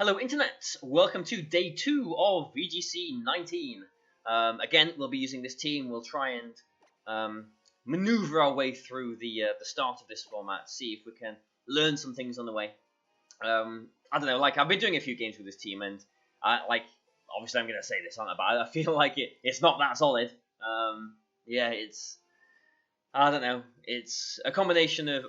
Hello Internet, welcome to day 2 of VGC 19. Again, we'll be using this team. We'll try and maneuver our way through the start of this format, see if we can learn some things on the way. I don't know, like I've been doing a few games with this team, and obviously I'm going to say this, aren't I? But I feel like it's not that solid. Yeah, I don't know, it's a combination of,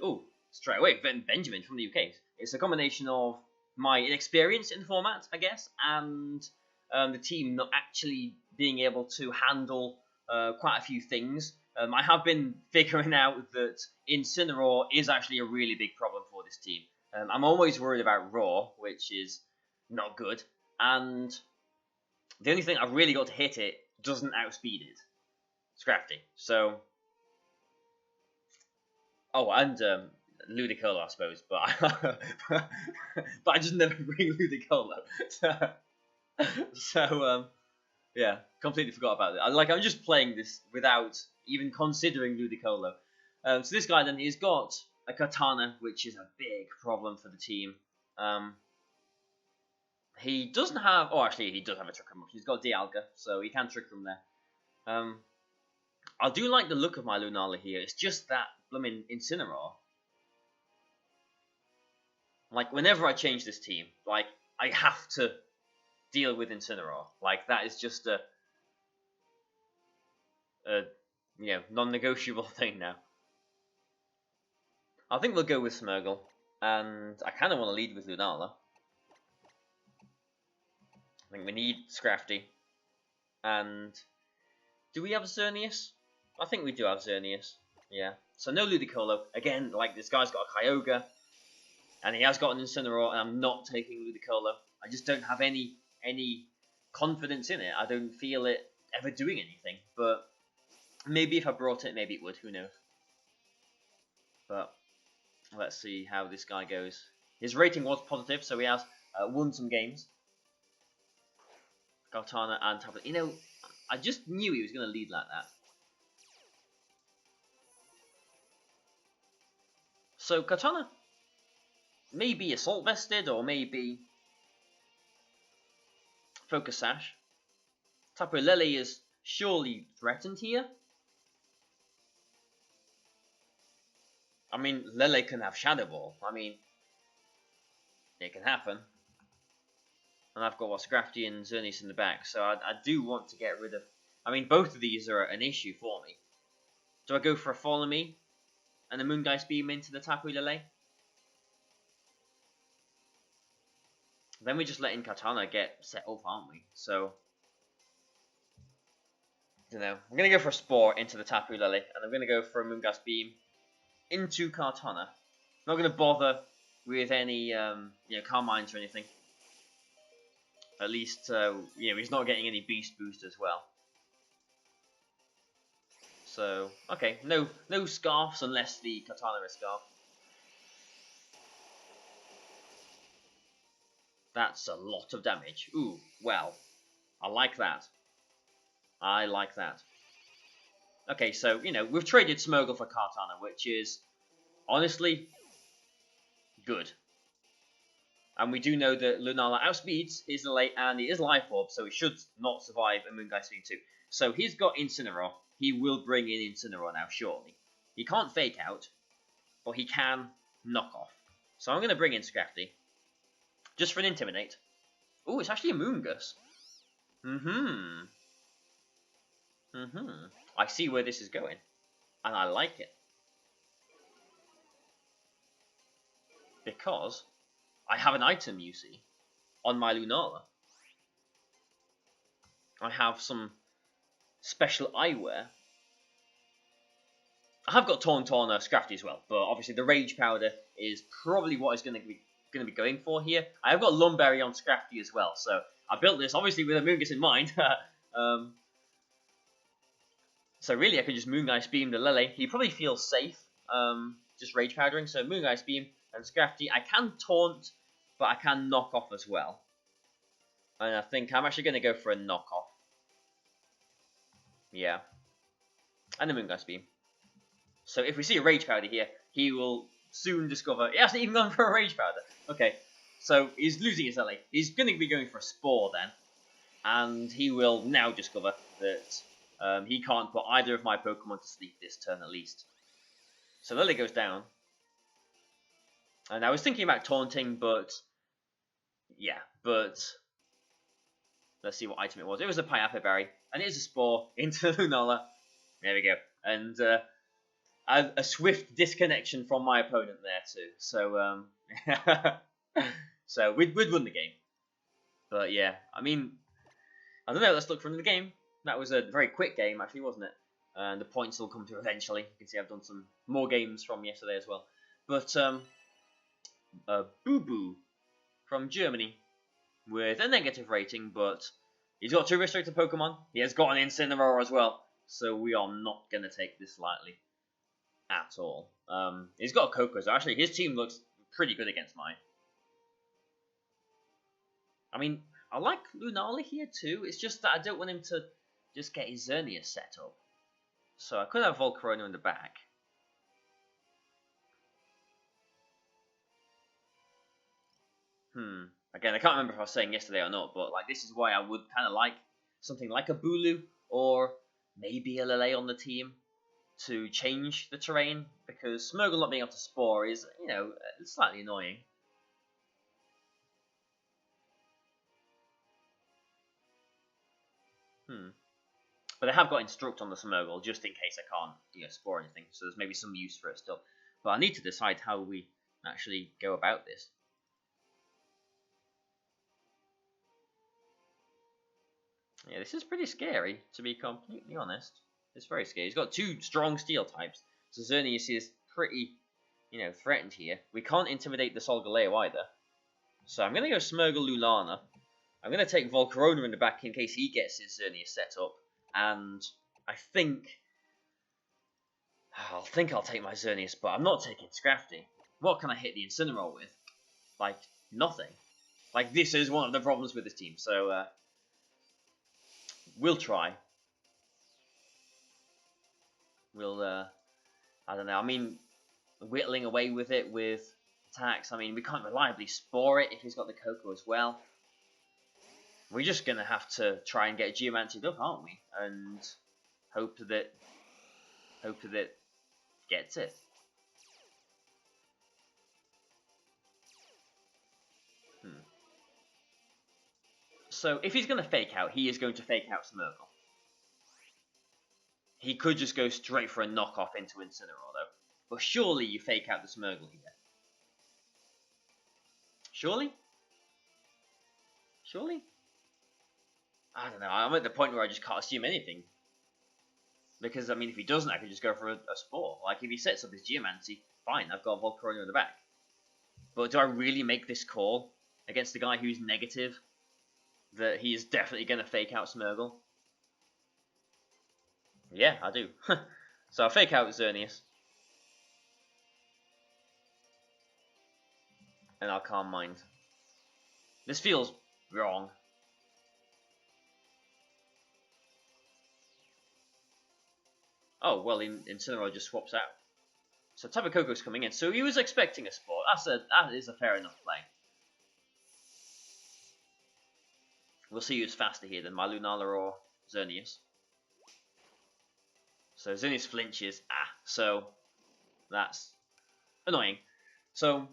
straight away, Benjamin from the UK. It's a combination of my inexperience in the format, I guess, and the team not actually being able to handle quite a few things. I have been figuring out that Incineroar is actually a really big problem for this team. I'm always worried about Roar, which is not good, and the only thing I've really got to hit it doesn't outspeed it. It's crafty. So, and Ludicolo, I suppose, but I just never bring Ludicolo. So yeah, completely forgot about it. I'm just playing this without even considering Ludicolo. So this guy then, he's got a Katana, which is a big problem for the team. He doesn't have, actually he does have a Trick Room. He's got Dialga, so he can Trick Room there. I do like the look of my Lunala here. It's just that blooming Incineroar. Like, whenever I change this team, like, I have to deal with Incineroar. Like, that is just a non-negotiable thing now. I think we'll go with Smeargle, and I kind of want to lead with Lunala. I think we need Scrafty. And do we have Xerneas? I think we do have Xerneas. Yeah. So no Ludicolo. Again, like, this guy's got a Kyogre. And he has got an Incineroar, and I'm not taking Ludicolo. I just don't have any confidence in it. I don't feel it ever doing anything. But maybe if I brought it, maybe it would. Who knows? But let's see how this guy goes. His rating was positive, so he has won some games. Gartana and Tablet. You know, I just knew he was going to lead like that. So Katana, maybe Assault Vested, or maybe Focus Sash. Tapu Lele is surely threatened here. I mean, Lele can have Shadow Ball. I mean, it can happen. And I've got Scrafty and Xerneas in the back, so I do want to get rid of... I mean, both of these are an issue for me. Do I go for a Follow Me and a Moongeist Beam into the Tapu Lele? Then we just let in Katana get set up, aren't we? So, I don't know. I'm going to go for a Spore into the Tapu Lele, and I'm going to go for a Moongeist Beam into Katana. I'm not going to bother with any Carmines or anything. At least, he's not getting any Beast Boost as well. So, okay, no Scarfs unless the Katana is Scarf. That's a lot of damage. Ooh, well, I like that. I like that. Okay, so, we've traded Smeargle for Kartana, which is, honestly, good. And we do know that Lunala outspeeds his Lele, and he is Life Orb, so he should not survive a Moongeist Beam 2. So he's got Incineroar. He will bring in Incineroar now, surely. He can't Fake Out, but he can Knock Off. So I'm going to bring in Scrafty. Just for an Intimidate. Oh, it's actually a Moongus. I see where this is going. And I like it. Because I have an item, you see, on my Lunala. I have some special eyewear. I have got Tauntaun Scrafty as well, but obviously the Rage Powder is probably what is going to be going for here. I have got Lumberry on Scrafty as well, so I built this obviously with a Moongus in mind. So really I could just Moongeist Beam the Lele. He probably feels safe, just Rage Powdering, so Moongeist Beam and Scrafty. I can Taunt, but I can Knock Off as well. And I think I'm actually going to go for a Knock Off. Yeah. And a Moongeist Beam. So if we see a Rage Powder here, he will soon discover... He hasn't even gone for a Rage Powder. Okay, So he's losing his LA. He's going to be going for a Spore then. And he will now discover that he can't put either of my Pokemon to sleep this turn at least. So Lily goes down. And I was thinking about taunting, but... yeah, but... let's see what item it was. It was a Pineapple Berry. And it is a Spore into Lunala. There we go. And a swift disconnection from my opponent there too. So, so we'd won the game. But yeah, I mean, I don't know. Let's look from the game. That was a very quick game, actually, wasn't it? And the points will come to eventually. You can see I've done some more games from yesterday as well. But Boo Boo from Germany with a negative rating, but he's got 2 restricted Pokemon. He has got an Incineroar as well, so we are not going to take this lightly at all. He's got a Coco, so actually his team looks pretty good against mine. I mean, I like Lunala here too. It's just that I don't want him to just get his Xerneas set up. So I could have Volcarona in the back. Again, I can't remember if I was saying yesterday or not, but like this is why I would kind of like something like a Bulu or maybe a Lele on the team to change the terrain, because Smeargle not being able to Spore is, you know, slightly annoying. But I have got Instruct on the Smeargle just in case I can't, you know, Spore anything, so there's maybe some use for it still. But I need to decide how we actually go about this. Yeah, this is pretty scary, to be completely honest. It's very scary. He's got 2 strong steel types, so Xerneas is pretty, you know, threatened here. We can't intimidate the Solgaleo either. So I'm going to go Smeargle Lunala. I'm going to take Volcarona in the back in case he gets his Xerneas set up. And I think I'll take my Xerneas, but I'm not taking Scrafty. What can I hit the Incineroar with? Like, nothing. Like, this is one of the problems with this team, so we'll try. We'll, I don't know, I mean, whittling away with it with attacks. I mean, we can't reliably Spore it if he's got the Coco as well. We're just going to have to try and get Geomantied up, aren't we? And hope that gets it. So, if he's going to Fake Out, he is going to Fake Out Smeargle. He could just go straight for a knockoff into Incineroar, though. But surely you Fake Out the Smeargle here. Surely? Surely? I don't know, I'm at the point where I just can't assume anything. Because, I mean, if he doesn't, I could just go for a Spore. Like, if he sets up his Geomancy, fine, I've got Volcarona in the back. But do I really make this call against the guy who's negative that he is definitely going to Fake Out Smeargle? Yeah, I do. So I'll Fake Out Xerneas. And I'll Calm Mind. This feels wrong. Oh, well, Incineroar just swaps out. So Tapu Koko's coming in. So he was expecting a Spore. That is a fair enough play. We'll see who's faster here than my Lunala or Xerneas. So Xerneas flinches. So that's annoying. So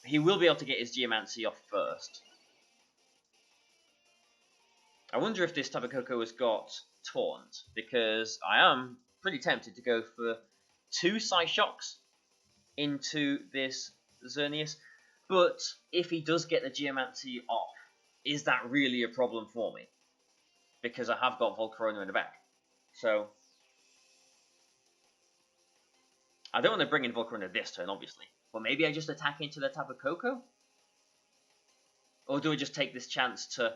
he will be able to get his Geomancy off first. I wonder if this Tapu Koko has got Taunt, because I am pretty tempted to go for 2 Psyshocks into this Xerneas. But if he does get the Geomancy off, is that really a problem for me? Because I have got Volcarona in the back. So I don't want to bring in Volcarona this turn, obviously. But maybe I just attack into the Tapu Koko? Or do I just take this chance to,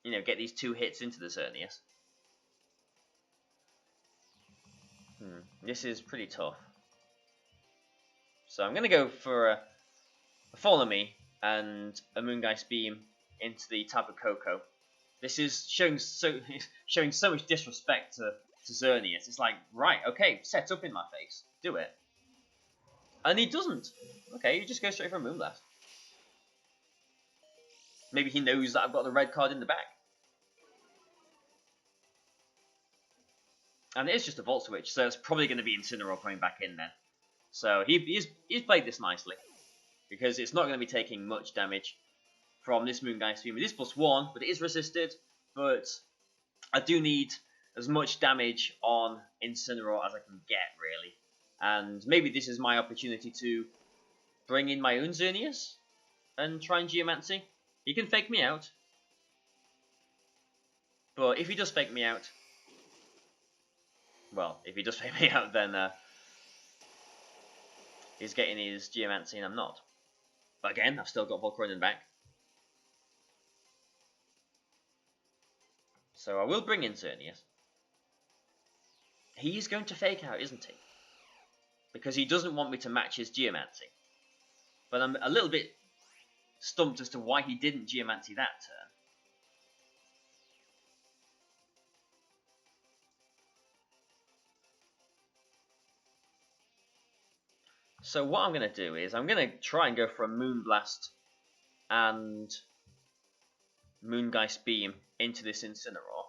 you know, get these 2 hits into the Xerneas? This is pretty tough. So I'm going to go for a Follow Me and a Moongeist Beam into the Tapu Koko. This is showing so much disrespect to Xerneas. It's like, right, okay, set up in my face. Do it. And he doesn't. Okay, he just goes straight for a Moonblast. Maybe he knows that I've got the red card in the back. And it is just a Volt Switch, so it's probably going to be Incineroar coming back in then. So he's played this nicely. Because it's not going to be taking much damage from this Moongeist Beam. It is +1, but it is resisted. But I do need as much damage on Incineroar as I can get, really. And maybe this is my opportunity to bring in my own Xerneas and try and Geomancy. He can fake me out. But if he does fake me out, well, if he does fake me out, then he's getting his Geomancy and I'm not. But again, I've still got Volcarona back. So I will bring in Xerneas. He's going to fake out, isn't he? Because he doesn't want me to match his Geomancy. But I'm a little bit stumped as to why he didn't Geomancy that turn. So what I'm going to do is I'm going to try and go for a Moonblast and Moongeist Beam into this Incineroar.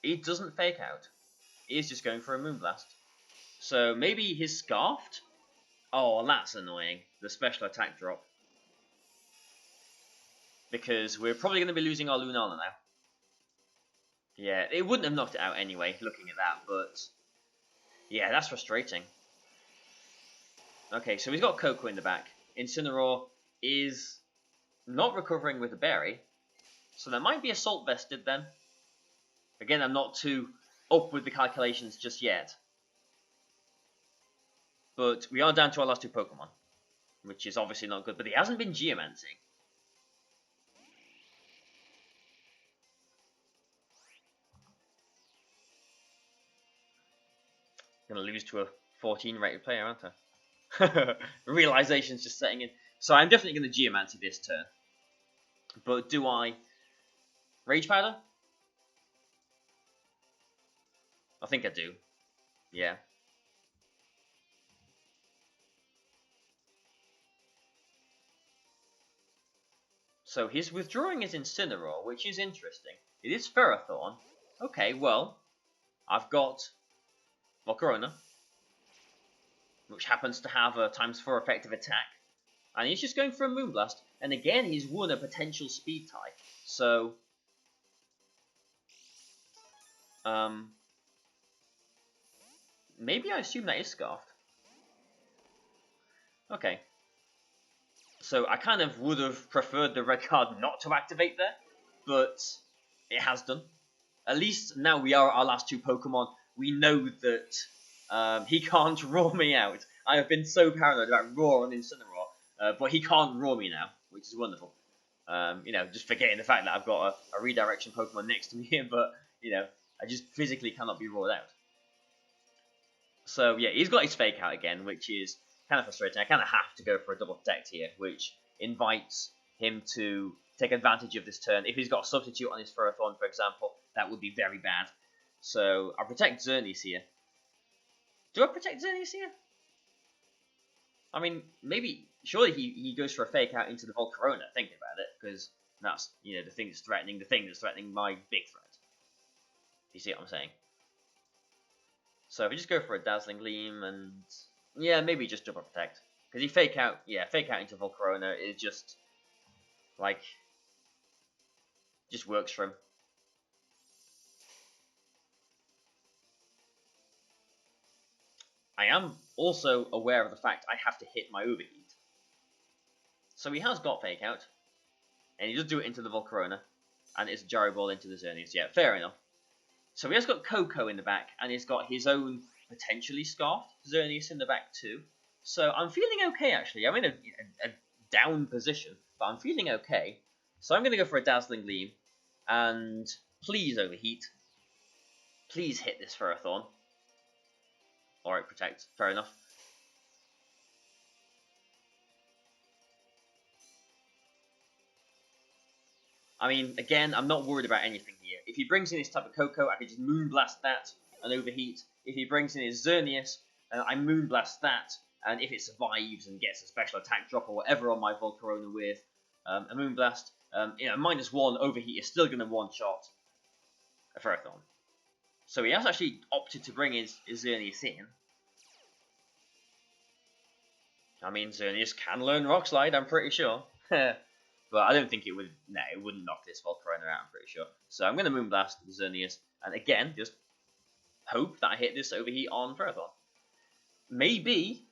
He doesn't fake out. He's just going for a Moonblast. So maybe he's Scarfed? Oh, that's annoying. The special attack drop. Because we're probably going to be losing our Lunala now. Yeah, it wouldn't have knocked it out anyway, looking at that, but... yeah, that's frustrating. Okay, so he's got Coco in the back. Incineroar is not recovering with a berry, so there might be Assault vested then. Again, I'm not too up with the calculations just yet. But we are down to our last two Pokemon, which is obviously not good, but he hasn't been Geomancing. Gonna lose to a 14 rated player, aren't I? Realization's just setting in. So I'm definitely going to Geomancy this turn. But do I Rage Powder? I think I do. Yeah. So he's withdrawing his Incineroar, which is interesting. It is Ferrothorn. Okay, well, I've got Volcarona, which happens to have a ×4 effective attack. And he's just going for a Moonblast. And again, he's won a potential speed tie. So, maybe I assume that is Scarfed. Okay. So I kind of would have preferred the red card not to activate there, but it has done. At least now we are our last two Pokemon. We know that he can't roar me out. I have been so paranoid about Roar on Incineroar, but he can't roar me now, which is wonderful. You know, just forgetting the fact that I've got a redirection Pokemon next to me, but, you know, I just physically cannot be roared out. So, yeah, he's got his Fake Out again, which is kind of frustrating. I kind of have to go for a double protect here, which invites him to take advantage of this turn. If he's got a substitute on his Ferrothorn, for example, that would be very bad. So I protect Xerneas here. Do I protect Xerneas here? I mean, maybe, surely he goes for a Fake Out into the Volcarona, thinking about it, because that's, you know, the thing that's threatening my big threat. You see what I'm saying? So if we just go for a Dazzling Gleam and... yeah, maybe just double protect. Because he Fake Out into Volcarona is just, like, just works for him. I am also aware of the fact I have to hit my Overheat. So he has got Fake Out. And he does do it into the Volcarona. And it's Gyro Ball into the Xerneas. Yeah, fair enough. So he has got Coco in the back. And he's got his own potentially Scarfed Xerneas in the back too. So I'm feeling okay, actually. I'm in a down position. But I'm feeling okay. So I'm going to go for a Dazzling Gleam. And please Overheat. Please hit this Ferrothorn. Alright, protect. Fair enough. I mean, again, I'm not worried about anything here. If he brings in his Tapu Koko, I can just Moonblast that and Overheat. If he brings in his Xerneas, I Moonblast that, and if it survives and gets a special attack drop or whatever on my Volcarona with a Moonblast, -1 Overheat is still going to one-shot a Ferrothorn. So he has actually opted to bring his Xerneas in. I mean, Xerneas can learn Rock Slide, I'm pretty sure. But I don't think it would. No, it wouldn't knock this Volcarona out, I'm pretty sure. So I'm going to Moonblast the Xerneas, and again, just hope that I hit this Overheat on Ferrothorn. Maybe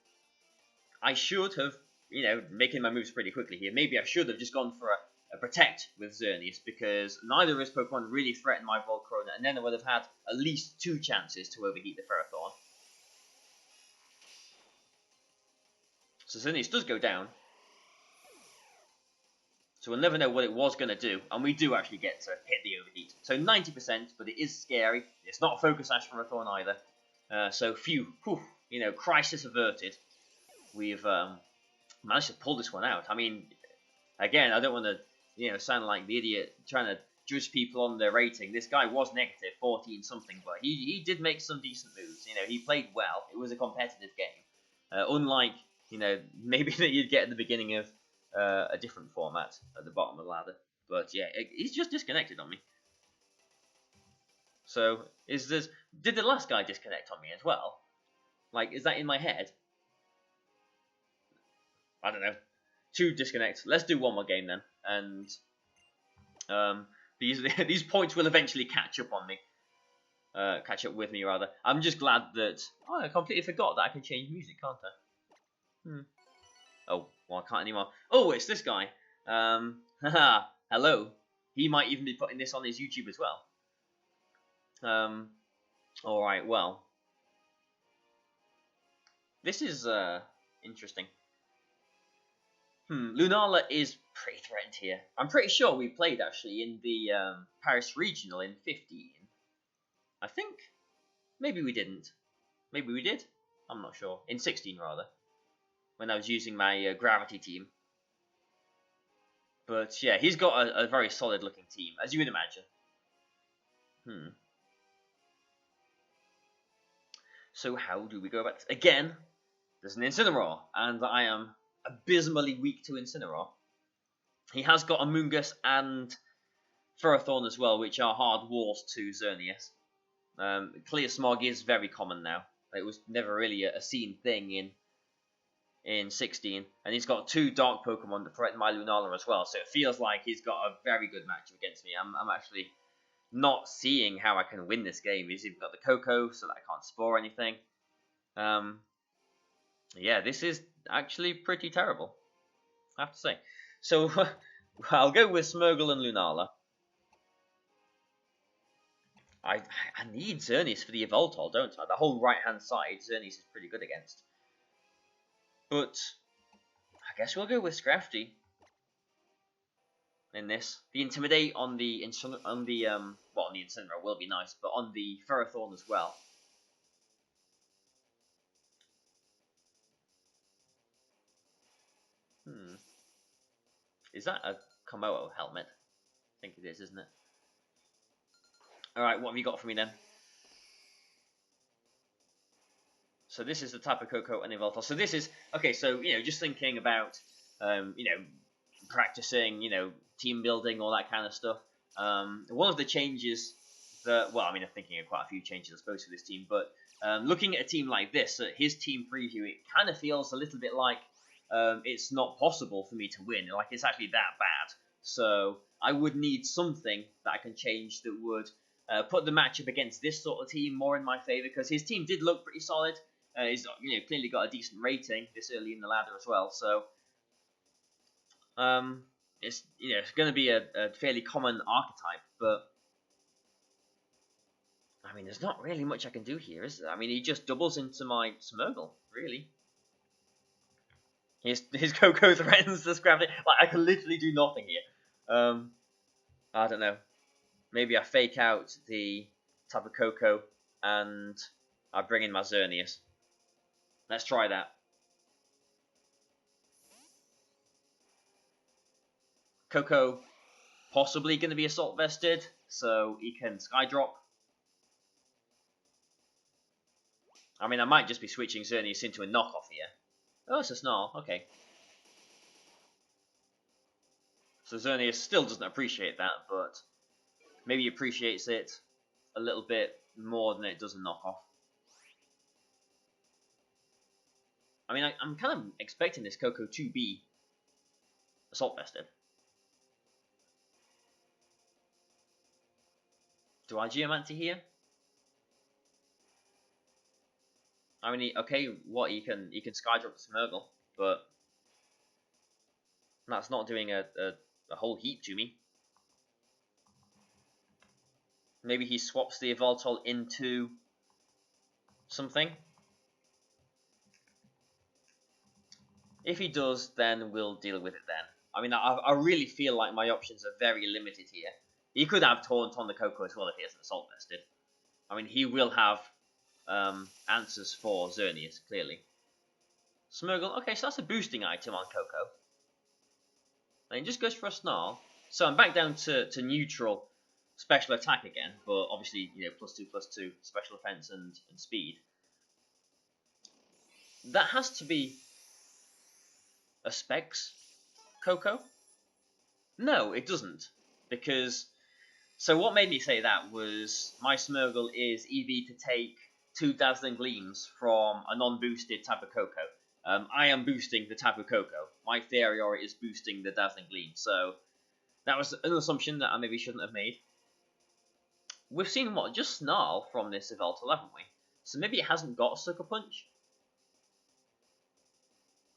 I should have, making my moves pretty quickly here, maybe I should have just gone for a Protect with Xerneas, because neither of his Pokemon really threatened my Volcarona, and then I would have had at least 2 chances to overheat the Ferrothorn. So Xerneas does go down. So we'll never know what it was going to do, and we do actually get to hit the overheat. So 90%, but it is scary. It's not a Focus Sash Ferrothorn either. So phew, crisis averted. We've managed to pull this one out. I mean, again, I don't want to, sound like the idiot trying to judge people on their rating. This guy was negative 14 something, but he did make some decent moves. He played well. It was a competitive game, unlike maybe that you'd get at the beginning of a different format at the bottom of the ladder. But yeah, he's just disconnected on me. So did the last guy disconnect on me as well? Like, is that in my head? I don't know. 2 disconnects. Let's do one more game then, and these points will eventually catch up on me. Catch up with me rather. I'm just glad that I completely forgot that I can change music, can't I? Oh, well, I can't anymore. Oh, it's this guy. Haha, hello. He might even be putting this on his YouTube as well. Alright, well. This is, interesting. Lunala is pretty threatened here. I'm pretty sure we played, actually, in the, Paris Regional in 15. I think. Maybe we didn't. Maybe we did? I'm not sure. In 16, rather. When I was using my Gravity team. But yeah, he's got a very solid looking team, as you would imagine. So how do we go about this? Again, there's an Incineroar, and I am abysmally weak to Incineroar. He has got a Moongus and Ferrothorn as well, which are hard walls to Xerneas. Clear Smog is very common now. It was never really a seen thing in 16, and he's got 2 dark Pokemon to threaten my Lunala as well, so it feels like he's got a very good matchup against me. I'm actually not seeing how I can win this game. He's even got the Coco, so that I can't spore anything. Yeah, this is actually pretty terrible, I have to say. So, I'll go with Smeargle and Lunala. I need Xerneas for the Evoltol, don't I? The whole right-hand side, Xerneas is pretty good against. But I guess we'll go with Scrafty in this. The Intimidate on the Incineroar will be nice, but on the Ferrothorn as well. Is that a Komodo helmet? I think it is, isn't it? Alright, what have you got for me then? So this is the Tapu Koko and Evoltol. So this is, okay, so, just thinking about, practicing, team building, all that kind of stuff. One of the changes that, well, I mean, I'm thinking of quite a few changes, I suppose, for this team, but looking at a team like this, his team preview, it kind of feels a little bit like it's not possible for me to win. Like, it's actually that bad. So I would need something that I can change that would put the matchup against this sort of team more in my favor, because his team did look pretty solid. He's clearly got a decent rating this early in the ladder as well. So it's going to be a fairly common archetype, but I mean, there's not really much I can do here, is there? I mean, he just doubles into my Smeargle, really. His Coco threatens to scrap it. Like, I can literally do nothing here. I don't know. Maybe I fake out the Tapu Koko and I bring in my Xerneas. Let's try that. Coco possibly going to be Assault Vested, so he can Sky Drop. I mean, I might just be switching Xerneas into a knockoff here. Oh, it's a Snarl. Okay. So Xerneas still doesn't appreciate that, but maybe appreciates it a little bit more than it does a knockoff. I mean, I'm kind of expecting this Coco to be Assault Vested. Do I Geomancy here? I mean, okay, what he can Skydrop the Smeargle, but that's not doing a whole heap to me. Maybe he swaps the Evoltol into something. If he does, then we'll deal with it then. I mean, I really feel like my options are very limited here. He could have Taunt on the Coco as well if he hasn't Assault Vested. I mean, he will have answers for Xerneas, clearly. Smeargle, okay, so that's a boosting item on Coco. And he just goes for a Snarl. So I'm back down to neutral special attack again, but obviously, you know, +2/+2 special defense and speed. That has to be a Specs Coco? No, it doesn't. Because, so what made me say that was my Smeargle is EV to take 2 Dazzling Gleams from a non-boosted Tapu Koko. I am boosting the Tapu Koko. My Therior is boosting the Dazzling Gleam. So that was an assumption that I maybe shouldn't have made. We've seen what? Just Snarl from this Yveltal, haven't we? So maybe it hasn't got Sucker Punch.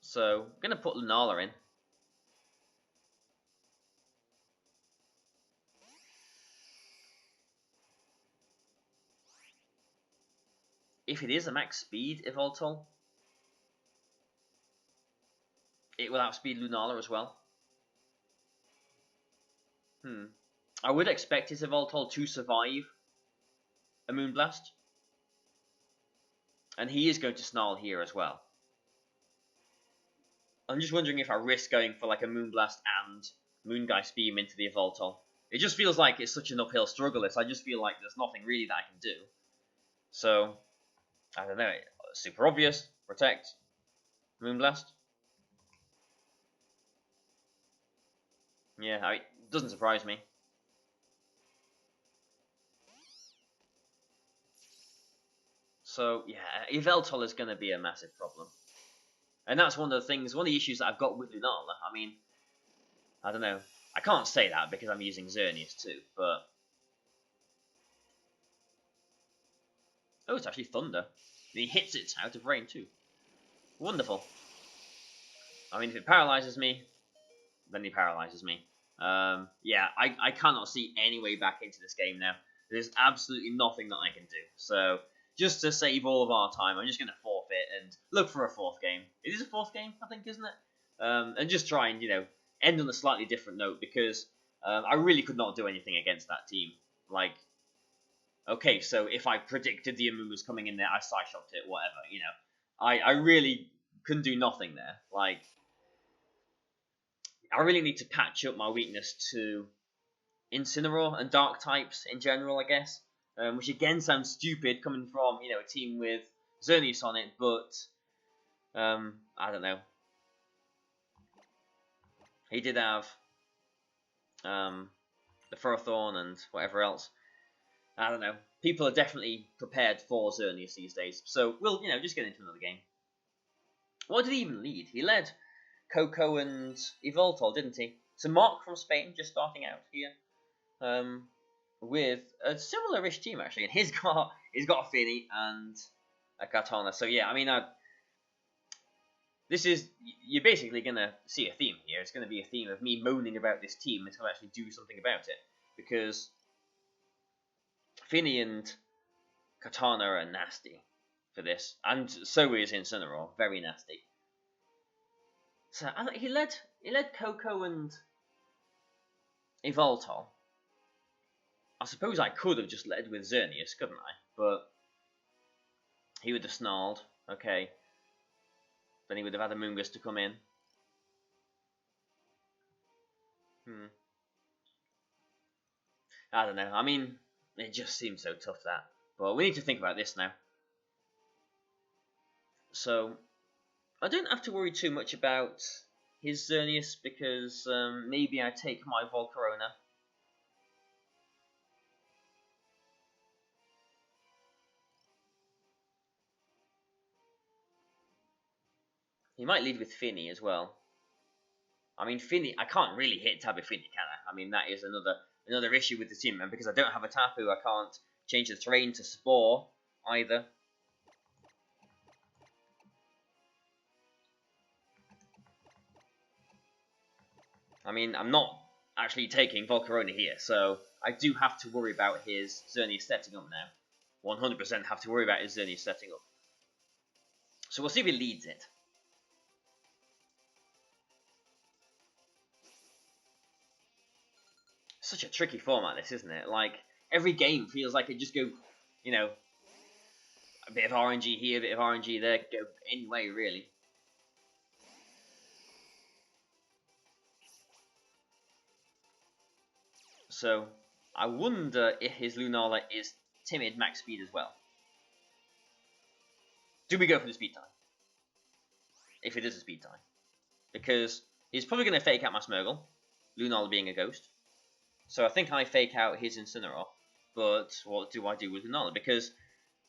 So I'm going to put Lunala in. If it is a max speed Yveltal, it will outspeed Lunala as well. I would expect his Yveltal to survive a Moonblast. And he is going to Snarl here as well. I'm just wondering if I risk going for like a Moonblast and Moongeist Beam into the Yveltal. It just feels like it's such an uphill struggle. I just feel like there's nothing really that I can do. So, I don't know. Super obvious. Protect. Moonblast. Yeah, it doesn't surprise me. So, yeah, Yveltal is going to be a massive problem. And that's one of the things, one of the issues that I've got with Lunala. I mean, I don't know. I can't say that because I'm using Xerneas too, but... Oh, it's actually Thunder. And he hits it out of rain too. Wonderful. I mean, if it paralyzes me, then he paralyzes me. Yeah, I cannot see any way back into this game now. There's absolutely nothing that I can do. So, just to save all of our time, I'm just going to forfeit and look for a fourth game. It is a fourth game, I think, isn't it? And just try and, you know, end on a slightly different note because I really could not do anything against that team. Like, okay, so if I predicted the Amu was coming in there, I side-shopped it, whatever, you know. I really couldn't do nothing there. Like, I really need to patch up my weakness to Incineroar and Dark types in general, I guess. Which again sounds stupid coming from, you know, a team with Xerneas on it, but I don't know. He did have the Ferrothorn and whatever else. I don't know. People are definitely prepared for Xerneas these days, so we'll, you know, just get into another game. What did he even lead? He led Coco and Yveltal, didn't he? So Mark from Spain just starting out here. With a similar-ish team actually, and he's got a Finny and a Katana. So yeah, I mean, this is, you're basically gonna see a theme here. It's gonna be a theme of me moaning about this team until I actually do something about it, because Finny and Katana are nasty for this, and so is Incineroar, very nasty. So he led Coco and Yveltal. I suppose I could have just led with Xerneas, couldn't I? But he would have snarled. Okay. Then he would have had a Moongus to come in. I don't know. I mean, it just seems so tough, that. But we need to think about this now. So I don't have to worry too much about his Xerneas because maybe I take my Volcarona. He might lead with Finny as well. I mean, Finny, I can't really hit Tapu Fini, can I? I mean, that is another issue with the team, and because I don't have a Tapu, I can't change the terrain to Spore either. I mean, I'm not actually taking Volcarona here, so I do have to worry about his Xerneas setting up now. 100% have to worry about his Xerneas setting up. So we'll see if he leads it. Such a tricky format, this, isn't it? Like, every game feels like it just go, you know, a bit of RNG here, a bit of RNG there, go any way, really. So, I wonder if his Lunala is timid max speed as well. Do we go for the speed time? If it is a speed time. Because he's probably going to fake out my Smeargle, Lunala being a ghost. So I think I fake out his Incineroar. But what do I do with Lunala? Because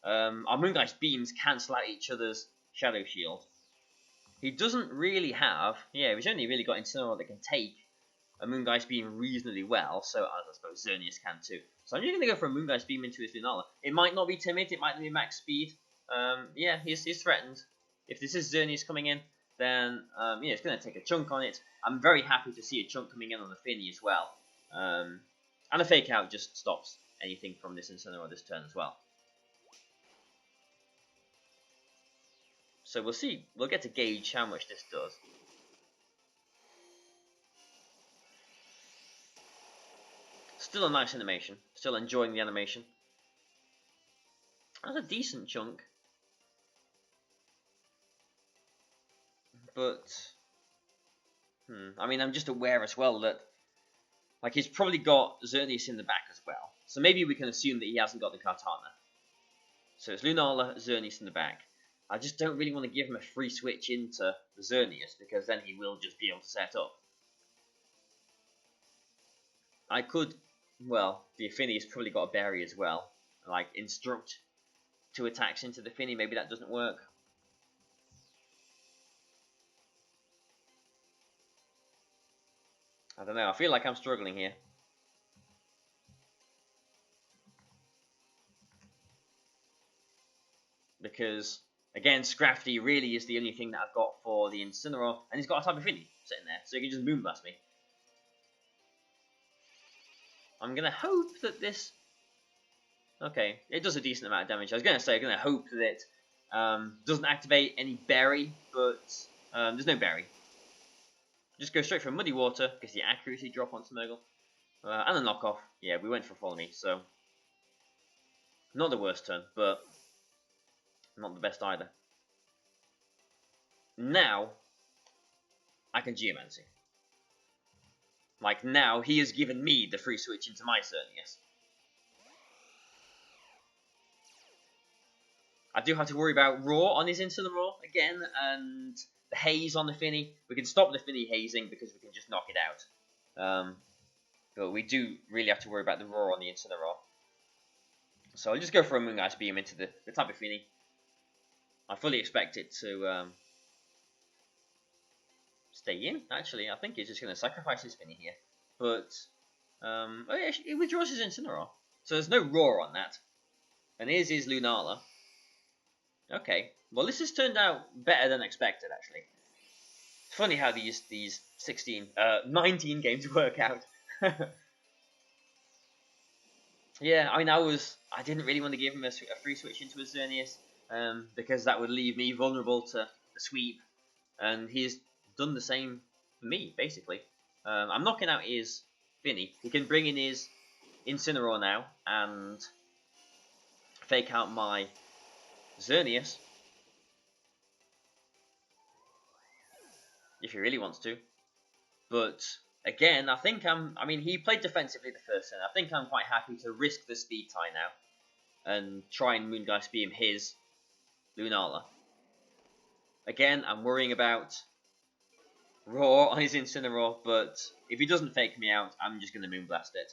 our Moongeist beams cancel out each other's Shadow Shield. He doesn't really have... Yeah, he's only really got Incineroar that can take a Moongeist Beam reasonably well, so as I suppose Xerneas can too. So I'm just going to go for a Moongeist Beam into his Lunala. It might not be timid, it might not be max speed. Yeah, he's threatened. If this is Xerneas coming in, then yeah, it's going to take a chunk on it. I'm very happy to see a chunk coming in on the Finny as well. And a Fake Out just stops anything from this Incineroar this turn as well. So we'll see. We'll get to gauge how much this does. Still a nice animation. Still enjoying the animation. That's a decent chunk. But, I mean, I'm just aware as well that, like, he's probably got Xerneas in the back as well. So maybe we can assume that he hasn't got the Kartana. So it's Lunala, Xerneas in the back. I just don't really want to give him a free switch into the Xerneas, because then he will just be able to set up. I could, well, the Affinity's probably got a berry as well. Like, instruct 2 attacks into the Finny, maybe that doesn't work. I don't know, I feel like I'm struggling here. Because, again, Scrafty really is the only thing that I've got for the Incineroar, and he's got a Tapu Fini sitting there, so he can just Moonblast me. I'm going to hope that this... Okay, it does a decent amount of damage. I was going to say, I'm going to hope that it doesn't activate any berry, but there's no berry. Just go straight for Muddy Water, because the accuracy drop on Smeargle. And a knockoff. Yeah, we went for Follow Me, so... Not the worst turn, but not the best either. Now, I can Geomancy. Like, now, he has given me the free switch into my Xerneas. I do have to worry about Roar on his Incineroar again, and the Haze on the Finny. We can stop the Finny hazing because we can just knock it out. But we do really have to worry about the Roar on the Incineroar. So I'll just go for a Moongeist Beam into the Tapu Fini. I fully expect it to stay in, actually. I think he's just going to sacrifice his Finny here. But oh yeah, it withdraws his Incineroar. So there's no Roar on that. And here's his Lunala. Okay, well this has turned out better than expected, actually. It's funny how these 19 games work out. Yeah, I mean, I didn't really want to give him a free switch into a Xerneas, because that would leave me vulnerable to the sweep, and he's done the same for me, basically. I'm knocking out his Finny. He can bring in his Incineroar now, and fake out my Xerneas, if he really wants to. But again, I think I mean, he played defensively the first turn. I think I'm quite happy to risk the speed tie now and try and Moongeist Beam his Lunala. Again, I'm worrying about Roar on his Incineroar, but if he doesn't fake me out, I'm just going to Moonblast it.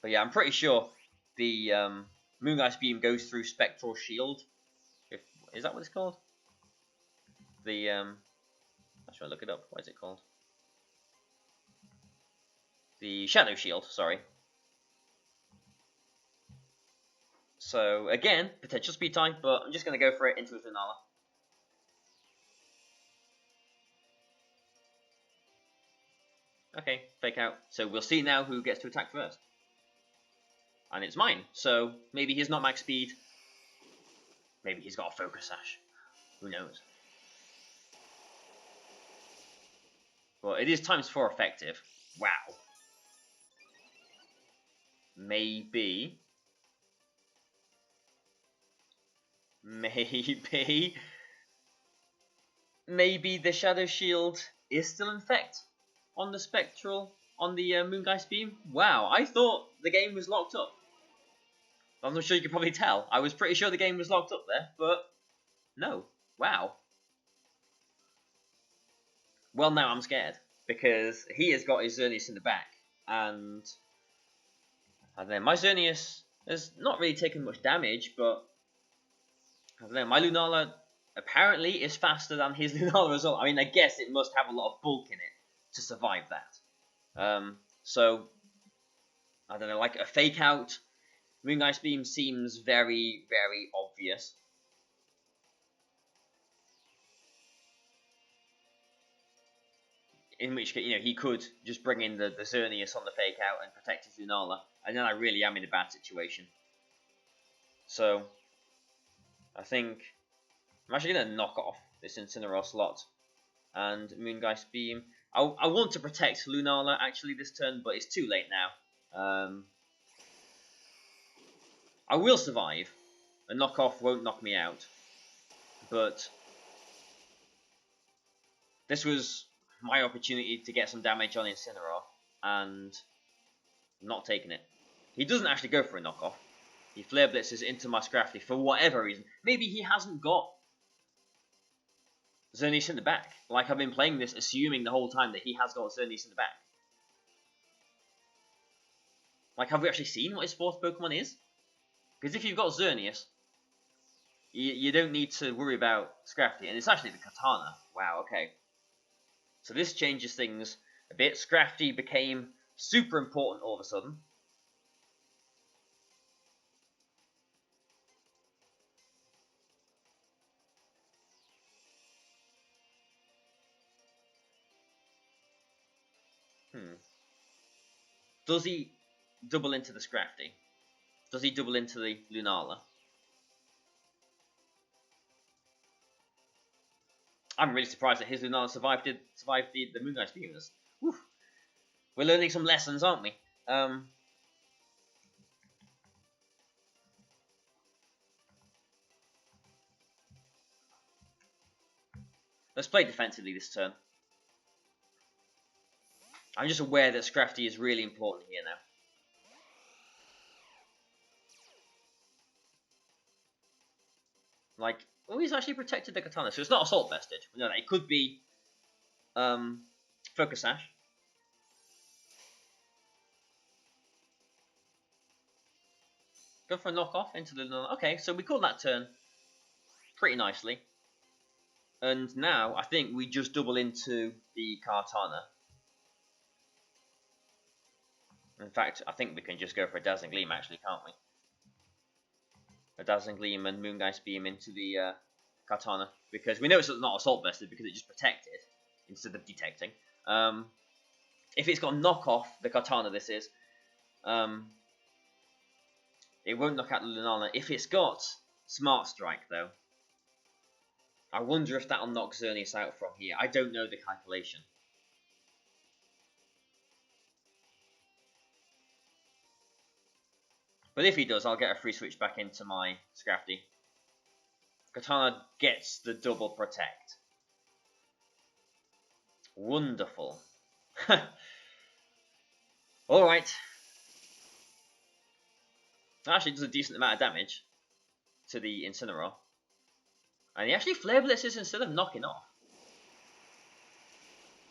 But yeah, I'm pretty sure the Moongeist Beam goes through Spectral Shield. Is that what it's called? The I'm trying to look it up. What is it called? The Shadow Shield, sorry. So again, potential speed time, but I'm just going to go for it into Lunala. Okay, fake out. So we'll see now who gets to attack first. And it's mine. So maybe he's not max speed. Maybe he's got a Focus Sash. Who knows? Well, it is ×4 effective. Wow. Maybe. Maybe the Shadow Shield is still in effect on the Spectral, on the Moongeist Beam. Wow, I thought the game was locked up. I'm not sure you can probably tell. I was pretty sure the game was locked up there, but no. Wow. Well, now I'm scared, because he has got his Xerneas in the back, and then my Xerneas has not really taken much damage, but I don't know, my Lunala apparently is faster than his Lunala as well. I mean, I guess it must have a lot of bulk in it to survive that. So, I don't know, like a fake out Moongeist Beam seems very, very obvious. In which case, he could just bring in the Xerneas on the fake out and protect his Lunala, and then I really am in a bad situation. So, I think I'm actually going to knock off this Incineroar slot and Moongeist Beam. I want to protect Lunala actually this turn, but it's too late now. I will survive. A knockoff won't knock me out, but this was my opportunity to get some damage on Incineroar, and I'm not taking it. He doesn't actually go for a knockoff. He Flare Blitzes into my Scrafty for whatever reason. Maybe he hasn't got Xerneas in the back. Like, I've been playing this assuming the whole time that he has got Xerneas in the back. Like, have we actually seen what his fourth Pokemon is? Because if you've got Xerneas, you don't need to worry about Scrafty. And it's actually the Katana. Wow, okay. So this changes things a bit. Scrafty became super important all of a sudden. Does he double into the Scrafty? Does he double into the Lunala? I'm really surprised that his Lunala survived the Moongeist Beam. We're learning some lessons, aren't we? Let's play defensively this turn. I'm just aware that Scrafty is really important here now. Like, oh, he's actually protected the Katana, so it's not Assault Vestige. No, it could be Focus Sash. Go for a knockoff into the... Okay, so we called that turn pretty nicely. And now, I think we just double into the Kartana. In fact, I think we can just go for a Dazzling Gleam, actually, can't we? A Dazzling Gleam and Moongeist Beam into the Kartana. Because we know it's not Assault Vested, because it just protected instead of detecting. If it's got knockoff, the Kartana this is, it won't knock out the Lunala. If it's got Smart Strike, though, I wonder if that'll knock Xerneas out from here. I don't know the calculation. But if he does, I'll get a free switch back into my Scrafty. Katana gets the double protect. Wonderful. Alright. That actually does a decent amount of damage to the Incineroar. And he actually flare blitzes instead of knocking off.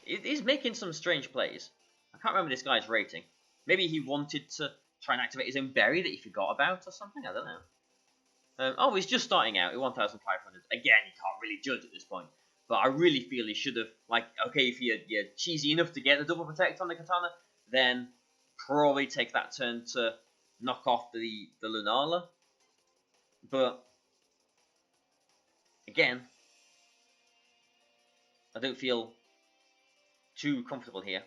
He's making some strange plays. I can't remember this guy's rating. Maybe he wanted to try and activate his own berry that he forgot about or something. I don't know. Oh, he's just starting out at 1,500. Again, you can't really judge at this point. But I really feel he should have, like, okay, if you're cheesy enough to get the double protect on the katana, then probably take that turn to knock off the Lunala. But again, I don't feel too comfortable here.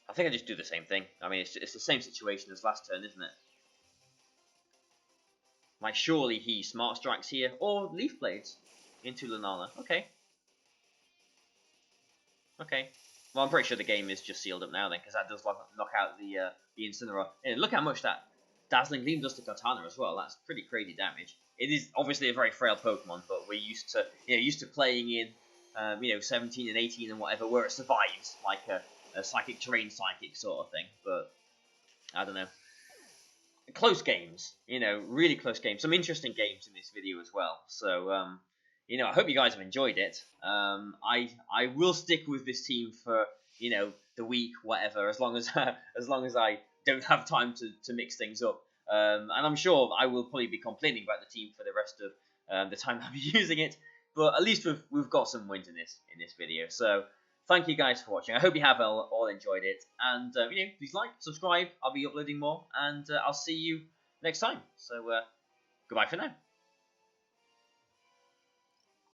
I think I just do the same thing. I mean, it's the same situation as last turn, isn't it? Like, surely he Smart Strikes here, or Leaf Blades into Lunala. Okay. Okay. Well, I'm pretty sure the game is just sealed up now then, because that does knock out the Incineroar. And look how much that Dazzling Gleam does to Katana as well. That's pretty crazy damage. It is obviously a very frail Pokemon, but we're used to playing in 17 and 18 and whatever, where it survives like a Psychic Terrain Psychic sort of thing. But I don't know. Close games, really close games. Some interesting games in this video as well. So I hope you guys have enjoyed it. I will stick with this team for the week, whatever, as long as I don't have time to mix things up. And I'm sure I will probably be complaining about the team for the rest of the time I'll be using it. But at least we've got some wins in this video. So thank you guys for watching. I hope you have all enjoyed it. And please like, subscribe. I'll be uploading more, and I'll see you next time. So goodbye for now.